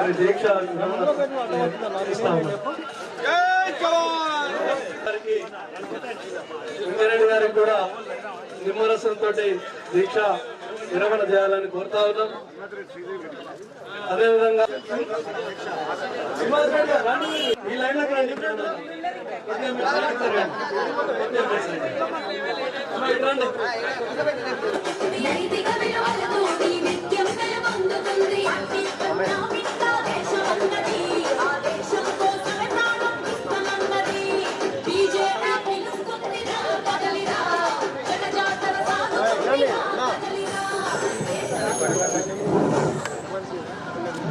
వారి దీక్ష వెంకరెడ్డి గారికి కూడా నిమ్మరసంతో దీక్ష విరమణ చేయాలని కోరుతా ఉన్నాం. అదేవిధంగా ఈ లైన్లకు రండి.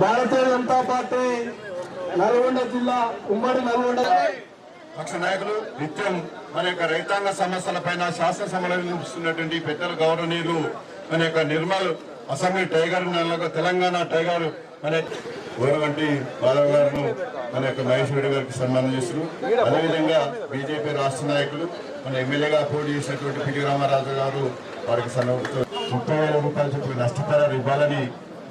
భారతీయ జనతా పార్టీ నల్గొండ జిల్లా ఉమ్మడి నల్గొండ పక్ష నాయకులు నిత్యం మన యొక్క రైతాంగ సమస్యల పైన శాసనసభలో నిర్మిస్తున్నటువంటి పెద్దల గౌరవనీయులు మన యొక్క Nirmal assembly tiger Telangana tiger అనే గౌరవంటి మాధవ్ గారు మన యొక్క మహేష్ రెడ్డి గారికి సన్మానం చేస్తున్నారు. అదేవిధంగా బీజేపీ రాష్ట్ర నాయకులు మన ఎమ్మెల్యేగా పోటీ చేసినటువంటి పిటి రామారాజు గారు వారికి 30,000 రూపాయలు చెప్పి నష్టపరిహారం ఇవ్వాలని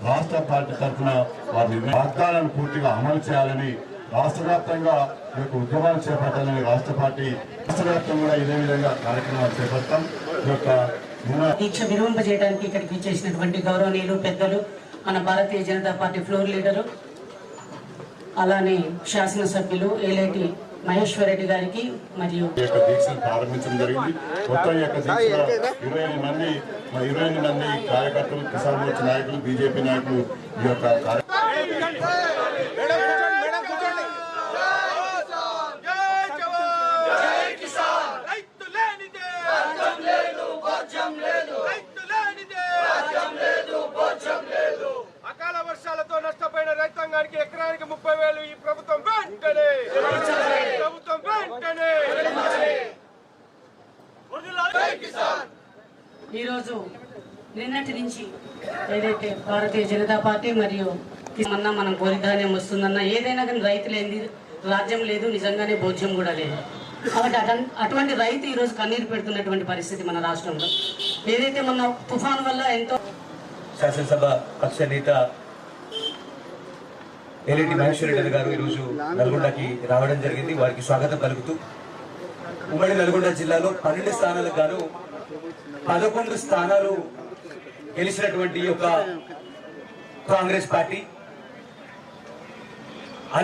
రాష్ట్ర పార్టీ తరఫున వారి వాగ్దానాలను పూర్తిగా అమలు చేయాలని రాష్ట్ర వ్యాప్తంగా ఈ యొక్క ఉద్యమాలు చేపట్టాలని రాష్ట్ర పార్టీ రాష్ట్ర వ్యాప్తంగా ఇదే విధంగా కార్యక్రమాలు చేపడతాం. ఈ యొక్క దీక్ష విరమింపజేయడానికి ఇక్కడికి ఇచ్చేసినటువంటి గౌరవనీయులు పెద్దలు మన Bharatiya Janata party floor leader అలానే శాసనసభ్యులు ఏలేటి మహేశ్వర్ రెడ్డి గారికి మరియు దీక్షను ప్రారంభించడం జరిగింది. మొత్తం ఈ యొక్క దీక్షలో 28 మంది కార్యకర్తలు, కిసాన్ మోర్చా నాయకులు, బీజేపీ నాయకులు ఈ యొక్క అకాల వర్షాలతో నష్టపోయిన రైతాంగానికి ఎకరానికి 30,000 ఈ ప్రభుత్వం వెంటనే ఈరోజు నిన్నటి నుంచి ఏదైతే భారతీయ జనతా పార్టీ మరియు మనం కోరిధాన్యం వస్తుందన్న ఏదైనా కానీ రైతు లేని రాజ్యం లేదు, నిజంగానే భోజ్యం కూడా లేదు. కాబట్టి అటువంటి రైతు ఈరోజు కన్నీరు పెడుతున్నటువంటి పరిస్థితి మన రాష్ట్రంలో. ఏదైతే మన తుఫాన్ వల్ల ఎంతో శాసనసభ పక్ష నేత ఏలేటి మహేశ్వర్ రెడ్డి గారు ఈరోజు నల్గొండకి రావడం జరిగింది. వారికి స్వాగతం పలుకుతూ ఉమ్మడి నల్గొండ జిల్లాలో 12 స్థానాలకు గాను 11 స్థానాలు గెలిచినటువంటి యొక్క కాంగ్రెస్ పార్టీ